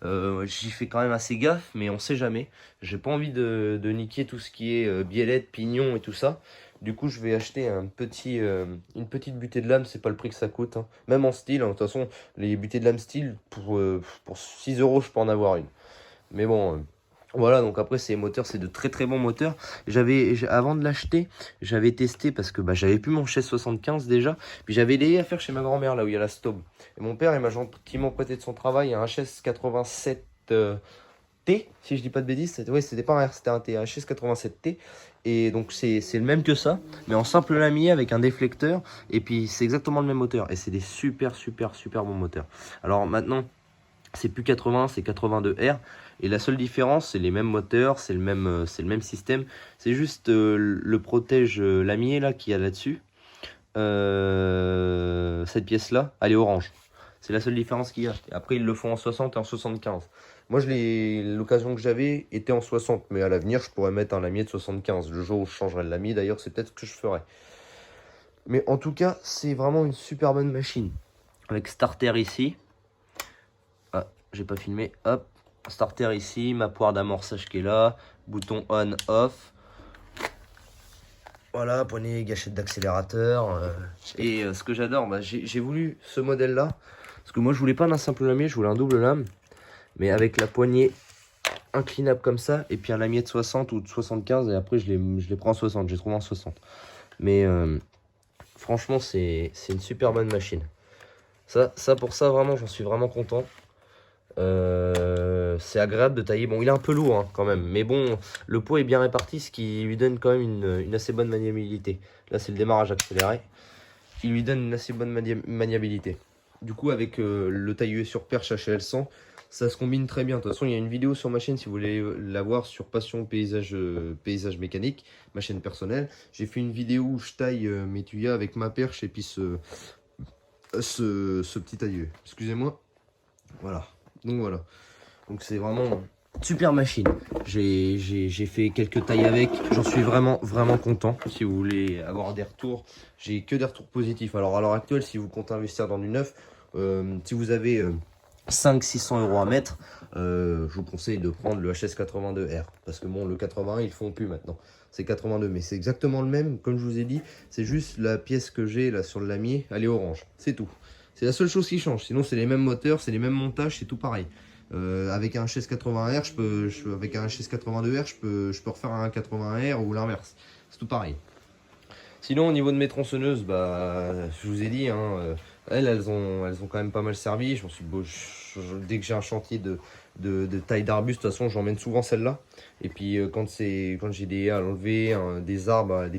j'y fais quand même assez gaffe, mais on sait jamais. J'ai pas envie de niquer tout ce qui est biellette, pignon et tout ça. Du coup, je vais acheter une petite butée de lame, c'est pas le prix que ça coûte. Hein. Même en style, hein. De toute façon, les butées de lame style, pour 6 euros, je peux en avoir une. Mais bon, voilà, donc après ces moteurs, c'est de très très bons moteurs. Avant de l'acheter, j'avais testé parce que j'avais plus mon chaise 75 déjà. Puis j'avais des affaires chez ma grand-mère là où il y a la Staub. Et mon père, il m'a gentiment prêté de son travail un HS 87 T, si je dis pas de bêtises. C'était pas un R, c'était un T, un HS 87 T. Et donc c'est le même que ça, mais en simple lamier avec un déflecteur. Et puis c'est exactement le même moteur. Et c'est des super bons moteurs. Alors maintenant, c'est plus 80, c'est 82R. Et la seule différence, c'est les mêmes moteurs, c'est le même système. C'est juste le protège lamier là qu'il y a là-dessus. Cette pièce-là, elle est orange. C'est la seule différence qu'il y a. Et après, ils le font en 60 et en 75. Moi, l'occasion que j'avais était en 60. Mais à l'avenir, je pourrais mettre un lamier de 75. Le jour où je changerai le lamier, d'ailleurs, c'est peut-être ce que je ferai. Mais en tout cas, c'est vraiment une super bonne machine. Avec starter ici. Ah, j'ai pas filmé. Hop. Starter ici, ma poire d'amorçage qui est là, bouton on, off. Voilà, poignée, gâchette d'accélérateur. Et ce que j'adore, j'ai voulu ce modèle là. Parce que moi je voulais pas un simple lamier, je voulais un double lame. Mais avec la poignée inclinable comme ça. Et puis un lamier de 60 ou de 75. Et après je les prends en 60, j'ai trouvé en 60. Mais franchement c'est une super bonne machine. Pour ça vraiment j'en suis vraiment content. C'est agréable de tailler. Bon, il est un peu lourd hein, quand même, mais bon, le poids est bien réparti, ce qui lui donne quand même une assez bonne maniabilité. Là, c'est le démarrage accéléré. Il lui donne une assez bonne maniabilité. Du coup, avec le tailleur sur perche HL100, ça se combine très bien. De toute façon, il y a une vidéo sur ma chaîne si vous voulez la voir sur Passion Paysage Mécanique, ma chaîne personnelle. J'ai fait une vidéo où je taille mes tuyas avec ma perche et puis ce petit tailleur. Excusez-moi. Voilà. Donc c'est vraiment une super machine. J'ai fait quelques tailles avec. J'en suis vraiment content. Si vous voulez avoir des retours, j'ai que des retours positifs. Alors à l'heure actuelle, si vous comptez investir dans du neuf, si vous avez 500-600 euros à mettre, je vous conseille de prendre le HS82R. Parce que bon, le 81, ils le font plus maintenant. C'est 82, mais c'est exactement le même. Comme je vous ai dit, c'est juste la pièce que j'ai là sur le lamier, elle est orange. C'est tout. C'est la seule chose qui change. Sinon, c'est les mêmes moteurs, c'est les mêmes montages, c'est tout pareil. Avec un HS80R, avec un HS82R, je peux refaire un 81R ou l'inverse. C'est tout pareil. Sinon, au niveau de mes tronçonneuses, je vous ai dit, hein, elles ont quand même pas mal servi. Dès que j'ai un chantier de taille d'arbuste, de toute façon, j'emmène souvent celle-là. Et puis, quand j'ai des haies à enlever, des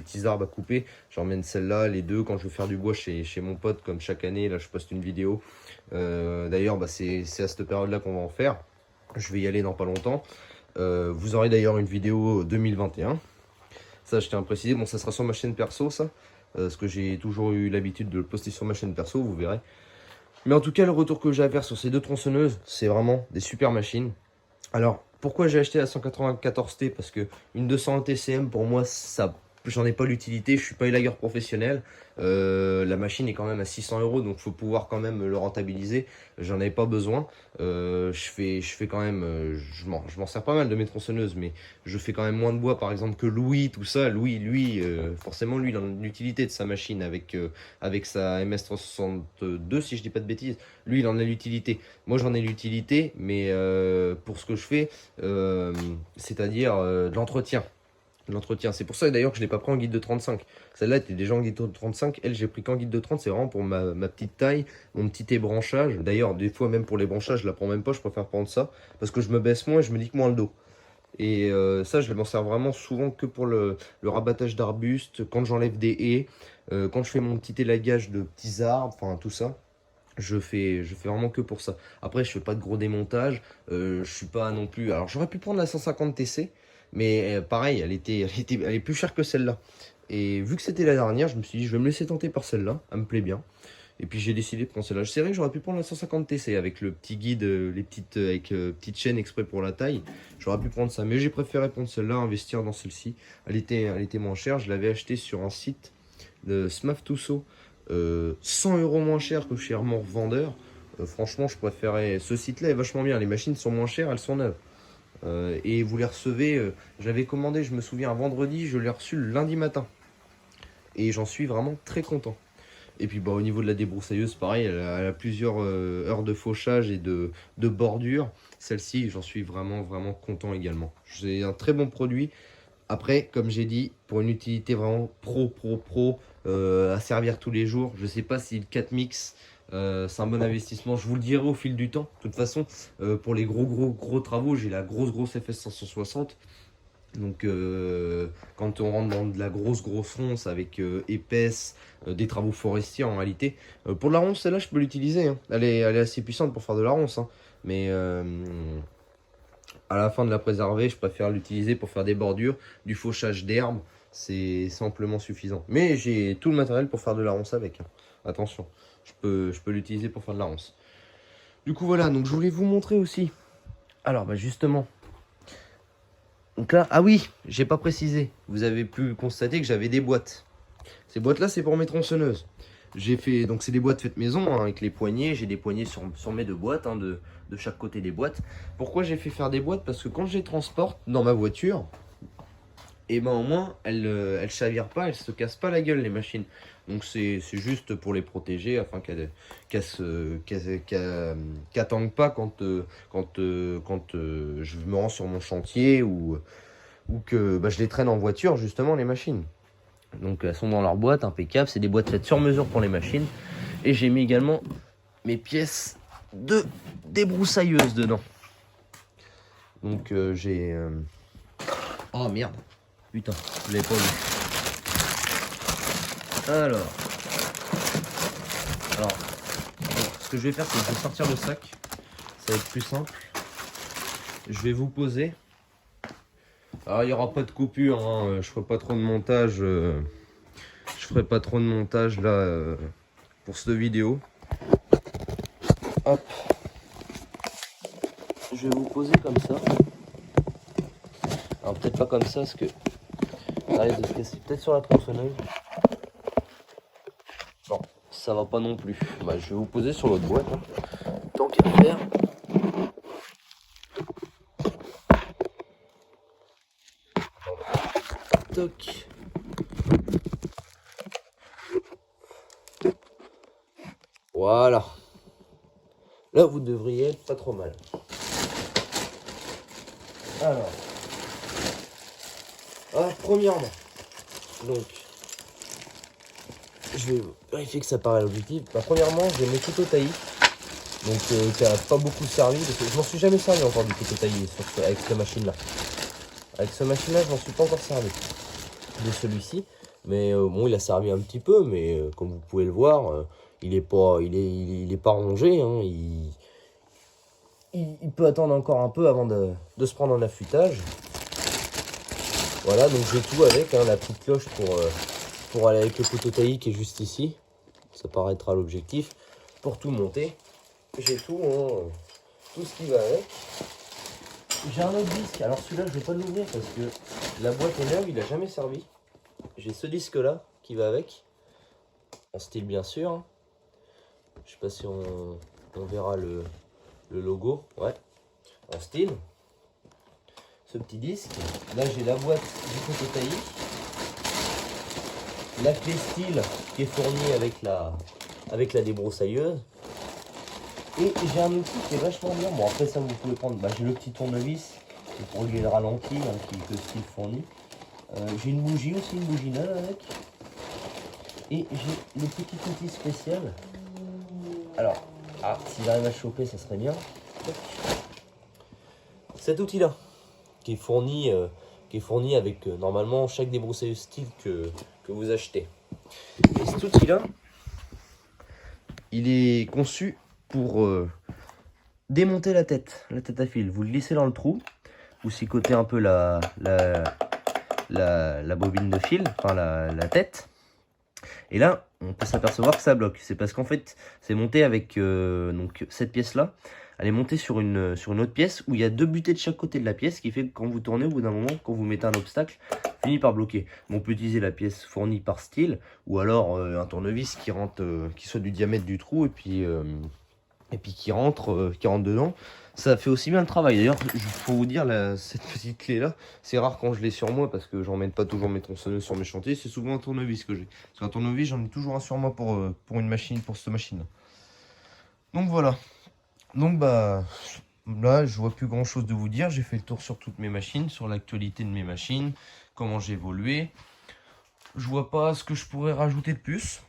petits arbres à couper, j'emmène celle-là, les deux. Quand je veux faire du bois chez mon pote, comme chaque année, là, je poste une vidéo. D'ailleurs, c'est à cette période-là qu'on va en faire. Je vais y aller dans pas longtemps. Vous aurez d'ailleurs une vidéo 2021. Ça, je tiens à préciser. Bon, ça sera sur ma chaîne perso, ça. Parce que j'ai toujours eu l'habitude de le poster sur ma chaîne perso, vous verrez. Mais en tout cas, le retour que j'ai à faire sur ces deux tronçonneuses, c'est vraiment des super machines. Alors, pourquoi j'ai acheté la 194T? Parce que une 200 TCM, pour moi, ça, j'en ai pas l'utilité. Je suis pas élagueur professionnel. La machine est quand même à 600 euros, donc il faut pouvoir quand même le rentabiliser. J'en avais pas besoin. Je fais quand même, je m'en sers pas mal de mes tronçonneuses, mais je fais quand même moins de bois, par exemple, que Louis, tout ça. Louis, lui, forcément, lui, il a l'utilité de sa machine avec sa MS362, si je dis pas de bêtises. Lui, il en a l'utilité. Moi, j'en ai l'utilité, mais pour ce que je fais, c'est-à-dire de l'entretien. L'entretien, c'est pour ça d'ailleurs que je ne l'ai pas pris en guide de 35. Celle-là était déjà en guide de 35. Elle, j'ai pris qu'en guide de 30. C'est vraiment pour ma petite taille, mon petit ébranchage. D'ailleurs, des fois, même pour les branchages, je la prends même pas. Je préfère prendre ça parce que je me baisse moins et je me dis que moins le dos. Et ça, je m'en sers vraiment souvent que pour le rabattage d'arbustes, quand j'enlève des haies, quand je fais mon petit élagage de petits arbres, enfin tout ça. Je fais vraiment que pour ça. Après, je fais pas de gros démontage. Je suis pas non plus. Alors, j'aurais pu prendre la 150 TC, mais pareil, elle est plus chère que celle-là. Et vu que c'était la dernière, je me suis dit, je vais me laisser tenter par celle-là. Elle me plaît bien. Et puis j'ai décidé de prendre celle-là. C'est vrai que j'aurais pu prendre la 150 TC avec le petit guide, les petites, avec petite chaîne exprès pour la taille. J'aurais pu prendre ça, mais j'ai préféré prendre celle-là, investir dans celle-ci. Elle était moins chère. Je l'avais achetée sur un site de Smaf Tusso, 100 euros moins cher que chez mon revendeur. Franchement, je préférais. Ce site-là est vachement bien. Les machines sont moins chères, elles sont neuves. Et vous les recevez. J'avais commandé, je me souviens, un vendredi, je l'ai reçu le lundi matin. Et j'en suis vraiment très content. Et puis bah, au niveau de la débroussailleuse, pareil, elle a plusieurs heures de fauchage et de bordure. Celle-ci, j'en suis vraiment, vraiment content également. C'est un très bon produit. Après, comme j'ai dit, pour une utilité vraiment pro, à servir tous les jours, je sais pas si le 4 mix, c'est un bon investissement. Je vous le dirai au fil du temps. De toute façon, pour les gros travaux, j'ai la grosse FS 560. Donc quand on rentre dans de la grosse ronce avec épaisse, des travaux forestiers en réalité. Pour de la ronce, celle-là, je peux l'utiliser, hein. Elle est assez puissante pour faire de la ronce, hein. Mais à la fin de la préserver, je préfère l'utiliser pour faire des bordures, du fauchage d'herbe. C'est amplement suffisant. Mais j'ai tout le matériel pour faire de la ronce avec, hein. Attention, je peux l'utiliser pour faire de la ronce. Du coup voilà, donc je voulais vous montrer aussi. Alors bah justement, donc là, ah oui, j'ai pas précisé. Vous avez pu constater que j'avais des boîtes. Ces boîtes-là, c'est pour mes tronçonneuses. J'ai fait, donc c'est des boîtes faites maison, hein, avec les poignées. J'ai des poignées sur mes deux boîtes, hein, de chaque côté des boîtes. Pourquoi j'ai fait faire des boîtes? Parce que quand je les transporte dans ma voiture, et ben au moins elles chavirent pas, elles se cassent pas la gueule, les machines. Donc c'est juste pour les protéger afin qu'elles tanguent pas quand je me rends sur mon chantier ou que bah, je les traîne en voiture, justement, les machines. Donc elles sont dans leur boîte, impeccable. C'est des boîtes faites sur mesure pour les machines. Et j'ai mis également mes pièces de débroussailleuse dedans. Donc j'ai... Oh merde. Putain, je l'avais pas vu. Alors, ce que je vais faire, c'est que je vais sortir le sac. Ça va être plus simple. Je vais vous poser. Alors, il n'y aura pas de coupure, hein. Je ferai pas trop de montage. Je ferai pas trop de montage là pour cette vidéo. Hop. Je vais vous poser comme ça. Alors peut-être pas comme ça parce que ça risque de se casser peut-être sur la tronçonneuse. Non, ça va pas non plus. Bah, je vais vous poser sur l'autre boîte, hein. Tant qu'à faire. Toc. Voilà. Là, vous devriez être pas trop mal. Alors. Premièrement. Donc. Je vais vérifier que ça paraît à l'objectif. Bah, premièrement, j'ai mes couteaux taillés. Donc, qui n'a pas beaucoup servi. Je m'en suis jamais servi encore du couteau taillé avec cette machine-là. Avec cette machine-là, je m'en suis pas encore servi. De celui-ci. Mais bon, il a servi un petit peu. Mais comme vous pouvez le voir, il est pas rongé, hein. Il il peut attendre encore un peu avant de se prendre en affûtage. Voilà, donc j'ai tout avec, hein, la petite cloche pour aller avec le couteau taillis qui est juste ici. Ça paraîtra l'objectif. Pour tout monter, j'ai tout, hein, tout ce qui va avec. J'ai un autre disque, alors celui-là je vais pas l'ouvrir parce que la boîte est neuve, il a jamais servi. J'ai ce disque là qui va avec, en style bien sûr. Hein. Je sais pas si on verra le logo, ouais, en style. Ce petit disque, là j'ai la boîte du couteau taillis, la clé style qui est fournie avec la débroussailleuse. Et j'ai un outil qui est vachement bien. Bon, après ça, vous pouvez prendre. Bah, j'ai le petit tournevis pour régler le ralenti, hein, qui est le style fourni. J'ai une bougie aussi, une bougie neuve avec. Et j'ai le petit outil spécial. Alors, s'il arrive à choper, ça serait bien. Cet outil-là, qui est fourni avec normalement chaque débroussailleuse style que vous achetez. Et cet outil-là, il est conçu pour démonter la tête à fil. Vous le glissez dans le trou, vous sicotez un peu la bobine de fil, enfin la tête. Et là, on peut s'apercevoir que ça bloque. C'est parce qu'en fait, c'est monté avec donc cette pièce-là. Elle est montée sur une autre pièce où il y a deux butées de chaque côté de la pièce, ce qui fait que quand vous tournez, au bout d'un moment, quand vous mettez un obstacle, finit par bloquer. On peut utiliser la pièce fournie par style ou alors un tournevis qui rentre, qui soit du diamètre du trou et puis qui rentre dedans. Ça fait aussi bien le travail. D'ailleurs, il faut vous dire, cette petite clé-là, c'est rare quand je l'ai sur moi parce que j'emmène pas toujours mes tronçonneuses sur mes chantiers. C'est souvent un tournevis que j'ai. Parce qu'un tournevis, j'en ai toujours un sur moi pour une machine, pour cette machine-là. Donc voilà. Donc bah là, je vois plus grand-chose de vous dire. J'ai fait le tour sur toutes mes machines, sur l'actualité de mes machines, comment j'ai évolué. Je vois pas ce que je pourrais rajouter de plus.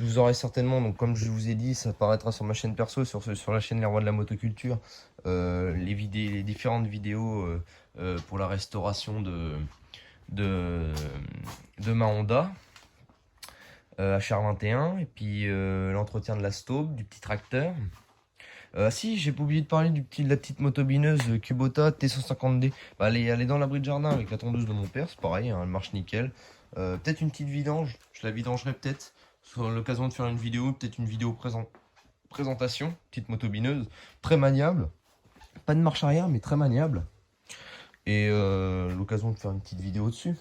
Vous aurez certainement, donc comme je vous ai dit, ça apparaîtra sur ma chaîne perso, sur la chaîne Les Rois de la Motoculture, les différentes vidéos pour la restauration de ma Honda HR21, et puis l'entretien de la Staub, du petit tracteur. Si, j'ai pas oublié de parler de la petite motobineuse Kubota T150D. Bah, elle est dans l'abri de jardin avec la tondeuse de mon père, c'est pareil, hein, elle marche nickel. Peut-être une petite vidange, je la vidangerai peut-être. Sur l'occasion de faire une vidéo, peut-être une vidéo présentation, petite motobineuse, très maniable. Pas de marche arrière, mais très maniable. Et l'occasion de faire une petite vidéo dessus.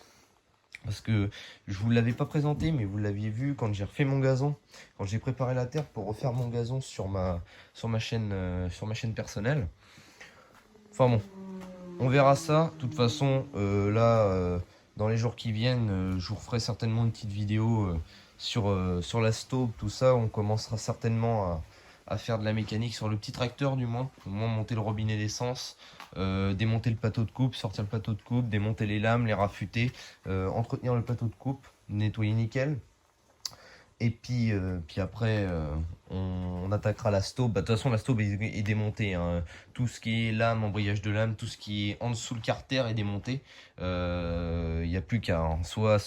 Parce que je vous l'avais pas présenté, mais vous l'aviez vu quand j'ai refait mon gazon. Quand j'ai préparé la terre pour refaire mon gazon sur ma chaîne personnelle. Enfin bon, on verra ça. De toute façon, là, dans les jours qui viennent, je vous referai certainement une petite vidéo sur la Staub, tout ça. On commencera certainement à faire de la mécanique sur le petit tracteur du moins. Au moins monter le robinet d'essence, démonter le plateau de coupe, sortir le plateau de coupe, démonter les lames, les raffûter, entretenir le plateau de coupe, nettoyer nickel. Et puis après, on attaquera la Staub. Bah, de toute façon, la Staub est démontée. Hein. Tout ce qui est lame, embrayage de lame, tout ce qui est en dessous le carter est démonté. Il n'y a plus qu'à hein. soit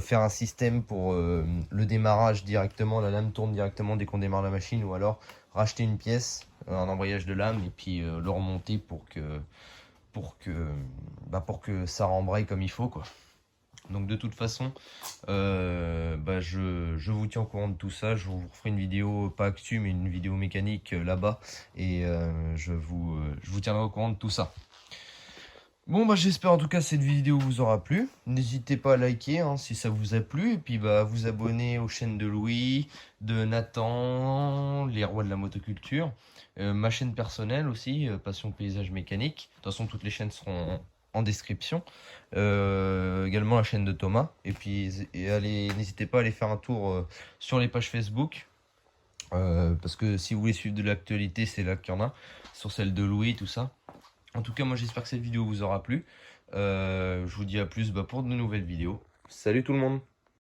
faire un système pour le démarrage directement. La lame tourne directement dès qu'on démarre la machine. Ou alors racheter une pièce, un embrayage de lame, et puis le remonter pour que ça rembraye comme il faut, quoi. Donc de toute façon, je vous tiens au courant de tout ça. Je vous ferai une vidéo, pas actu, mais une vidéo mécanique là-bas. Et je vous tiendrai au courant de tout ça. Bon, j'espère en tout cas que cette vidéo vous aura plu. N'hésitez pas à liker hein, si ça vous a plu. Et puis vous abonner aux chaînes de Louis, de Nathan, les Rois de la Motoculture. Ma chaîne personnelle aussi, Passion Paysage Mécanique. De toute façon, toutes les chaînes seront en description. Également la chaîne de Thomas. Et puis n'hésitez pas à aller faire un tour sur les pages Facebook. Parce que si vous voulez suivre de l'actualité, c'est là qu'il y en a. Sur celle de Louis, tout ça. En tout cas, moi j'espère que cette vidéo vous aura plu. Je vous dis à plus pour de nouvelles vidéos. Salut tout le monde!